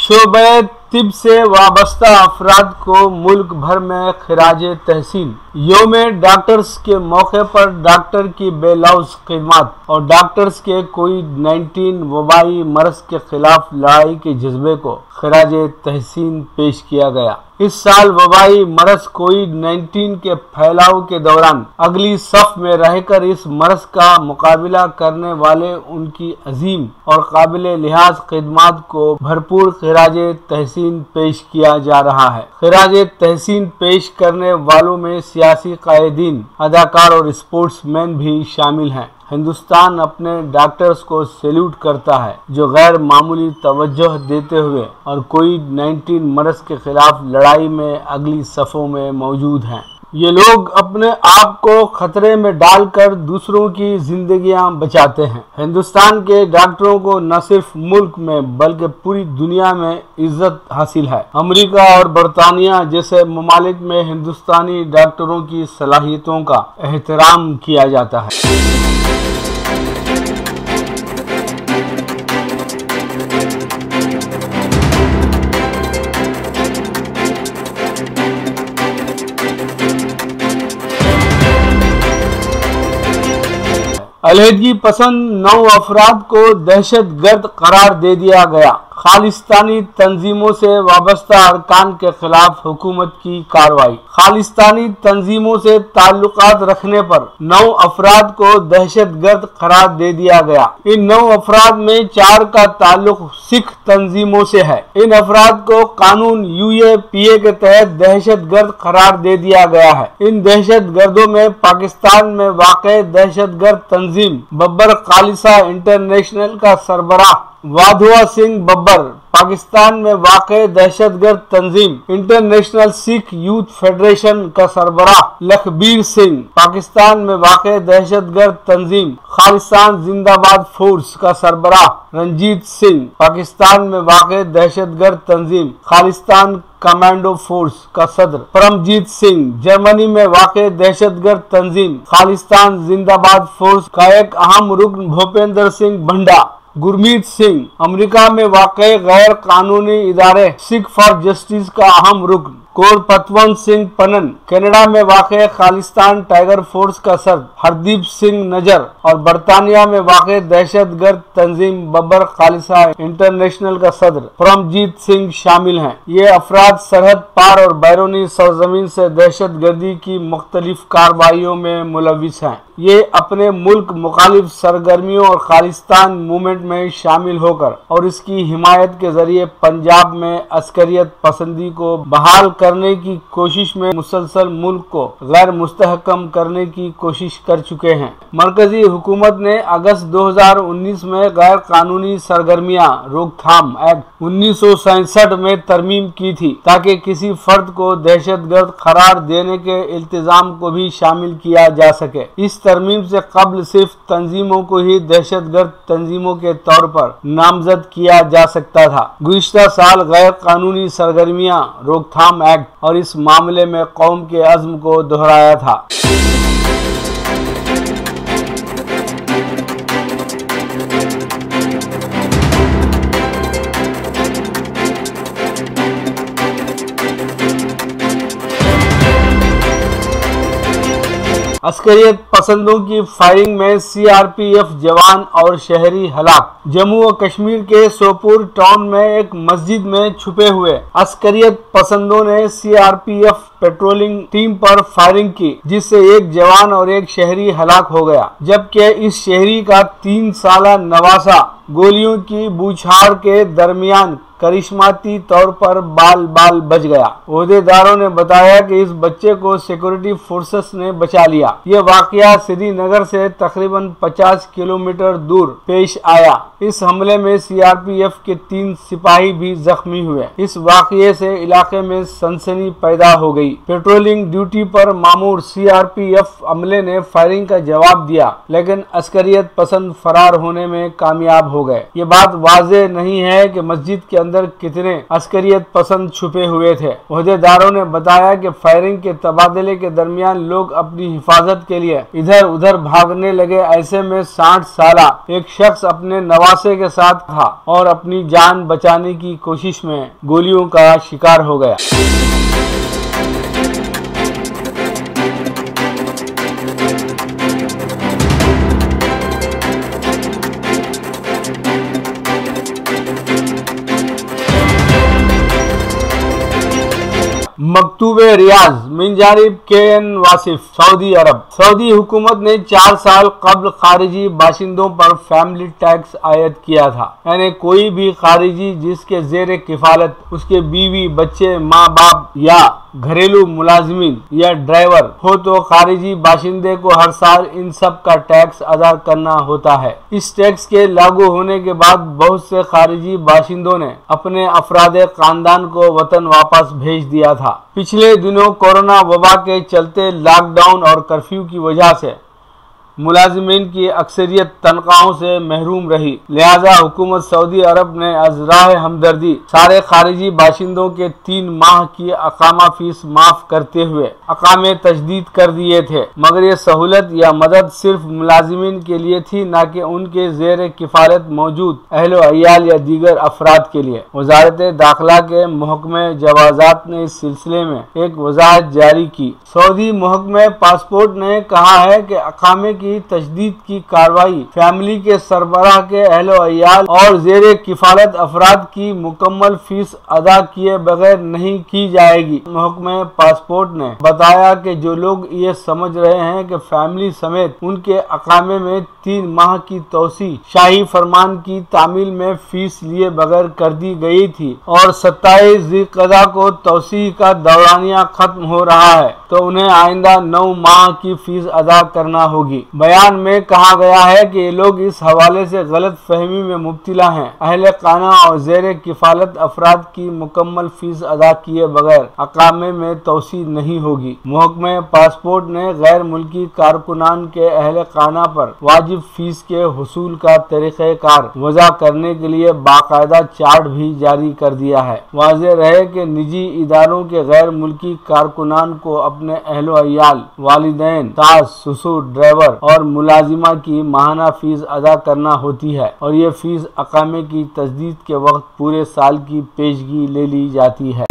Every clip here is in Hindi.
शोबे तिब से वाबस्ता अफराद को मुल्क भर में खिराजे तहसीन। योमे डॉक्टर्स के मौके पर डॉक्टर की बेलौस खिदमत और डॉक्टर्स के कोविड-19 वबाई मर्ज के खिलाफ लड़ाई के जज्बे को खिराजे तहसीन पेश किया गया। इस साल वबाई मर्ज कोविड-19 के फैलाव के दौरान अगली सफ में रहकर इस मर्ज का मुकाबला करने वाले उनकी अजीम और काबिल लिहाज खिदमत को भरपूर खिराजे तहसीन पेश किया जा रहा है। खिराजे तहसीन पेश करने वालों में सियासी कायदीन, अदाकार और स्पोर्ट्समैन भी शामिल हैं। हिंदुस्तान अपने डॉक्टर्स को सैल्यूट करता है जो गैर मामूली तवज्जो देते हुए और कोविड-19 मर्ज के खिलाफ लड़ाई में अगली सफ़ों में मौजूद हैं। ये लोग अपने आप को खतरे में डालकर दूसरों की जिंदगियां बचाते हैं। हिंदुस्तान के डॉक्टरों को न सिर्फ मुल्क में बल्कि पूरी दुनिया में इज्जत हासिल है। अमेरिका और बरतानिया जैसे ममालिक में हिंदुस्तानी डॉक्टरों की सलाहियतों का एहतराम किया जाता है। अलहदगी पसंद 9 अफराद को दहशतगर्द करार दे दिया गया। खालिस्तानी तंजीमों से वाबस्ता अरकान के खिलाफ हुकूमत की कार्रवाई। खालिस्तानी तंजीमों से ताल्लुकात रखने पर 9 अफराद को दहशतगर्द करार दे दिया गया। इन 9 अफराद में 4 का ताल्लुक सिख तंजीमों से है। इन अफराद को कानून UAPA के तहत दहशतगर्द करार दे दिया गया है। इन दहशतगर्दों में पाकिस्तान में वाक़ई दहशतगर्द तंजीम बब्बर खालिसा इंटरनेशनल का सरबराह वाधवा सिंह बब्बर, पाकिस्तान में वाक़ई दहशतगर्द तंजीम इंटरनेशनल सिख यूथ फेडरेशन का सरबराह लखबीर सिंह, पाकिस्तान में वाक़ई दहशतगर्द तंजीम खालिस्तान जिंदाबाद फोर्स का सरबराह रंजीत सिंह, पाकिस्तान में वाक़ई दहशतगर्द तंजीम खालिस्तान कमांडो फोर्स का सदर परमजीत सिंह, जर्मनी में वाक़ई दहशतगर्द तंजीम खालिस्तान जिंदाबाद फोर्स का एक अहम रुकन भूपेंद्र सिंह भंडा, गुरमीत सिंह, अमेरिका में वाक़ई गैर कानूनी इदारे सिख फॉर जस्टिस का अहम रुकन कोरपतवंत सिंह पनन, कनाडा में वाक़ई खालिस्तान टाइगर फोर्स का सदर हरदीप सिंह नजर और बरतानिया में वाक़ई दहशतगर्द तंजीम बब्बर खालिसा इंटरनेशनल का सदर परमजीत सिंह शामिल हैं। ये अफराद सरहद पार और बैरूनी सरजमीन से दहशतगर्दी की मुख्तलिफ कार्रवाइयों में मुलविस हैं। ये अपने मुल्क मुखालिफ सरगर्मियों और खालिस्तान मूवमेंट में शामिल होकर और इसकी हिमायत के जरिए पंजाब में अस्करियत पसंदी को बहाल करने की कोशिश में मुसलसल मुल्क को गैर मुस्तहकम करने की कोशिश कर चुके हैं। मरकजी हुकूमत ने अगस्त 2019 में गैर कानूनी सरगर्मियां रोकथाम एक्ट 1967 में तरमीम की थी ताकि किसी फर्द को दहशतगर्द करार देने के इल्तिजाम को भी शामिल किया जा सके। इस तरमीम से कबल सिर्फ तंजीमों को ही दहशतगर्द तंजीमों के तौर पर नामजद किया जा सकता था। गुज़िश्ता साल गैर कानूनी सरगर्मियां रोकथाम एक्ट और इस मामले में कौम के अज़्म को दोहराया था। अस्करियत पसंदों की फायरिंग में CRPF जवान और शहरी हलाक। जम्मू और कश्मीर के सोपुर टाउन में एक मस्जिद में छुपे हुए अस्करियत पसंदों ने CRPF पेट्रोलिंग टीम पर फायरिंग की जिससे एक जवान और एक शहरी हलाक हो गया, जबकि इस शहरी का 3 साला नवासा गोलियों की बूछार के दरमियान करिश्माती तौर पर बाल बाल बच गया। ओहदेदारों ने बताया कि इस बच्चे को सिक्योरिटी फोर्सेस ने बचा लिया। यह वाकया श्रीनगर से तकरीबन 50 किलोमीटर दूर पेश आया। इस हमले में CRPF के 3 सिपाही भी जख्मी हुए। इस वाकये से इलाके में सनसनी पैदा हो गई। पेट्रोलिंग ड्यूटी पर मामूर CRPF अमले ने फायरिंग का जवाब दिया, लेकिन अस्करियत पसंद फरार होने में कामयाब हो गए। ये बात वाज़ेह नहीं है कि मस्जिद के अंदर कितने अस्करियत पसंद छुपे हुए थे। ओहदेदारों ने बताया कि फायरिंग के तबादले के दरमियान लोग अपनी हिफाजत के लिए इधर उधर भागने लगे। ऐसे में 60 साला एक शख्स अपने नवासे के साथ था और अपनी जान बचाने की कोशिश में गोलियों का शिकार हो गया। मकतूबे रियाज मिन जानिब KN वासिफ। सऊदी अरब। सऊदी हुकूमत ने 4 साल कबल खारिजी बाशिंदों पर फैमिली टैक्स आयद किया था, यानी कोई भी खारिजी जिसके जेर किफालत उसके बीवी, बच्चे, माँ बाप या घरेलू मुलाजिमीन या ड्राइवर हो तो खारिजी बाशिंदे को हर साल इन सब का टैक्स अदा करना होता है। इस टैक्स के लागू होने के बाद बहुत से खारिजी बाशिंदों ने अपने अफरादे खानदान को वतन वापस भेज दिया था। पिछले दिनों कोरोना वबा के चलते लॉकडाउन और कर्फ्यू की वजह से मुलाजिमीन की अक्सरियत तनख्वाहों से महरूम रही, लिहाजा हुकूमत सऊदी अरब ने अज़राह हमदर्दी सारे खारिजी बाशिंदों के 3 माह की अकामा फीस माफ करते हुए अकामे तजदीद कर दिए थे, मगर ये सहूलत या मदद सिर्फ मुलाजिमीन के लिए थी, न कि उनके जेर किफालत मौजूद अहलो अयाल या दीगर अफराद के लिए। वजारत दाखिला के महकमे जवाजात ने इस सिलसिले में एक वजाहत जारी की। सऊदी महकमे पासपोर्ट ने कहा है कि अकामे की तजदीद की कार्रवाई फैमिली के सरबराह के अहलो अयाल और जेर किफालत अफराद की मुकम्मल फीस अदा किए बगैर नहीं की जाएगी। महकमे पासपोर्ट ने बताया कि जो लोग ये समझ रहे हैं कि फैमिली समेत उनके अकामे में 3 माह की तोसी शाही फरमान की तामील में फीस लिए बगैर कर दी गई थी और 27 ज़िलक़दा को तोसी का दौरानिया खत्म हो रहा है, तो उन्हें आइंदा 9 माह की फीस अदा करना होगी। बयान में कहा गया है कि ये लोग इस हवाले से गलत फहमी में मुब्तला हैं। अहले खाना और जेर किफालत अफराद की मुकम्मल फीस अदा किए बगैर अकामे में तोसी नहीं होगी। महकमे पासपोर्ट ने गैर मुल्की कारकुनान के अहले खाना पर वाजिब फीस के हुसूल का तरीक़ेकार वज़ा करने के लिए बाकायदा चार्ट भी जारी कर दिया है। वाज़ेह रहे कि निजी इदारों के गैर मुल्की कारकुनान को अपने अहलो अयाल, वालिदैन, सास, ससुर, ड्राइवर और मुलाजिमा की माहाना फीस अदा करना होती है और ये फीस अकामे की तजदीद के वक्त पूरे साल की पेशगी ले ली जाती है।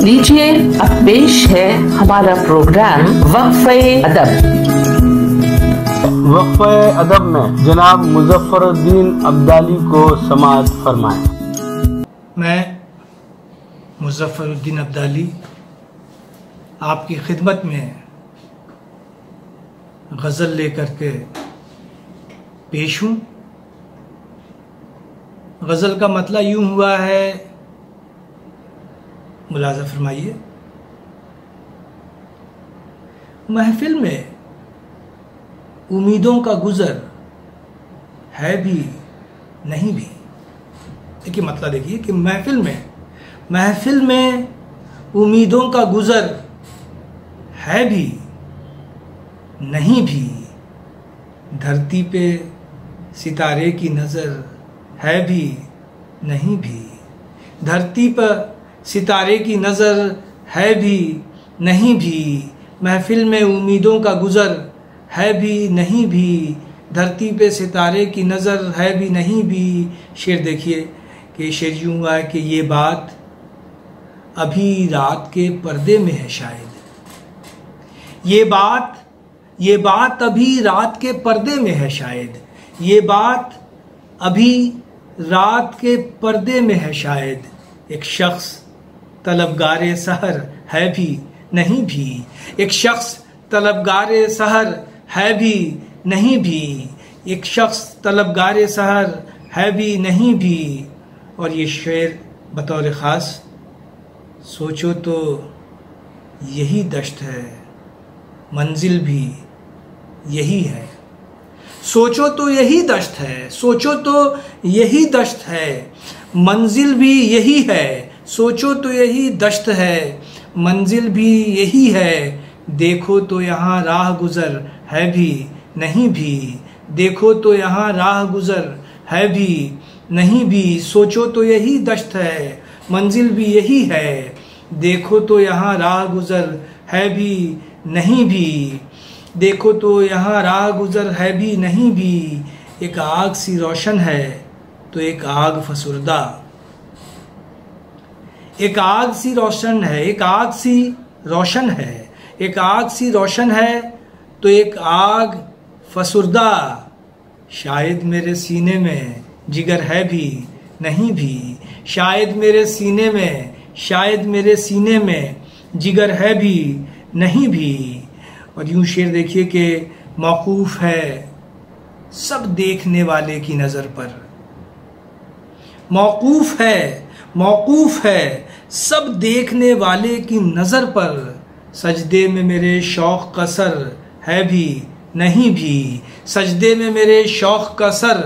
लीजिए अब पेश है हमारा प्रोग्राम वक्फ़े अदब। वक्फ़े अदब में जनाब मुज़फ़्फ़रुद्दीन अब्दाली को समाअत फरमाएं। मैं मुज़फ़्फ़रुद्दीन अब्दाली आपकी खिदमत में गज़ल लेकर के पेश हूँ। गज़ल का मतलब यूँ हुआ है, मुलाज़ा फरमाइए। महफिल में उम्मीदों का गुज़र है भी नहीं भी। देखिए मतलब देखिए कि महफिल में उम्मीदों का गुज़र है भी नहीं भी। धरती पे सितारे की नज़र है भी नहीं भी। धरती पर सितारे की नज़र है भी नहीं भी। महफिल में उम्मीदों का गुज़र है भी नहीं भी। धरती पे सितारे की नज़र है भी नहीं भी। शेर देखिए कि शेर यूँ हुआ है कि ये बात अभी रात के पर्दे में है शायद। ये बात अभी रात के पर्दे में है शायद। ये बात अभी रात के पर्दे में है शायद। एक शख्स तलबगारे सहर है भी नहीं भी। एक शख्स तलबगारे सहर है भी नहीं भी। एक शख्स तलबगारे सहर है भी नहीं भी। और ये शेर बतौर ख़ास, सोचो तो यही दश्त है, मंजिल भी यही है। सोचो तो यही दश्त है, सोचो तो यही दश्त है, मंजिल भी यही है। सोचो तो यही दश्त है, मंजिल भी यही है। देखो तो यहाँ राह गुज़र है भी नहीं भी। देखो तो यहाँ राह गुज़र है भी नहीं भी, सोचो तो यही दश्त है, मंजिल भी यही है, देखो तो यहाँ राह गुजर है भी नहीं भी, देखो तो यहाँ राह गुजर है भी नहीं भी, एक आग सी रोशन है तो एक आग फसुर्दा, एक आग सी रोशन है, एक आग सी रोशन है, एक आग सी रोशन है तो एक आग फसुर्दा, शायद मेरे सीने में जिगर है भी नहीं भी, शायद मेरे सीने में, शायद मेरे सीने में जिगर है भी नहीं भी। और यूं शेर देखिए कि मौकूफ है सब देखने वाले की नज़र पर, मौकूफ है सब देखने वाले की नज़र पर, सजदे में मेरे शौक़ का सर है भी नहीं भी, सजदे में मेरे शौक़ का सर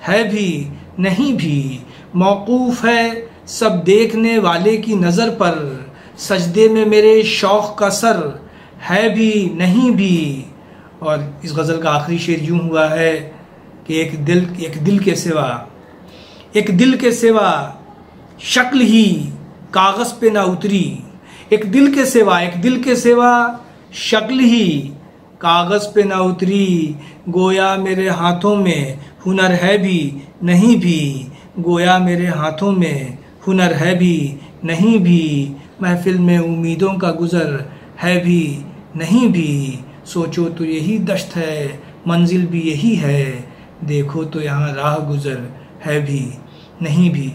है भी नहीं भी, मौकूफ है सब देखने वाले की नज़र पर, सजदे में मेरे शौक़ का सर है भी नहीं भी। और इस गज़ल का आखिरी शेर यूं हुआ है कि एक दिल के सिवा शक्ल ही कागज़ पे ना उतरी, एक दिल के सिवा शक्ल ही कागज़ पे ना उतरी, गोया मेरे हाथों में हुनर है भी नहीं भी, गोया मेरे हाथों में हुनर है भी नहीं भी, महफिल में उम्मीदों का गुज़र है भी नहीं भी, सोचो तो यही दश्त है, मंजिल भी यही है, देखो तो यहाँ राह गुज़र है भी नहीं भी।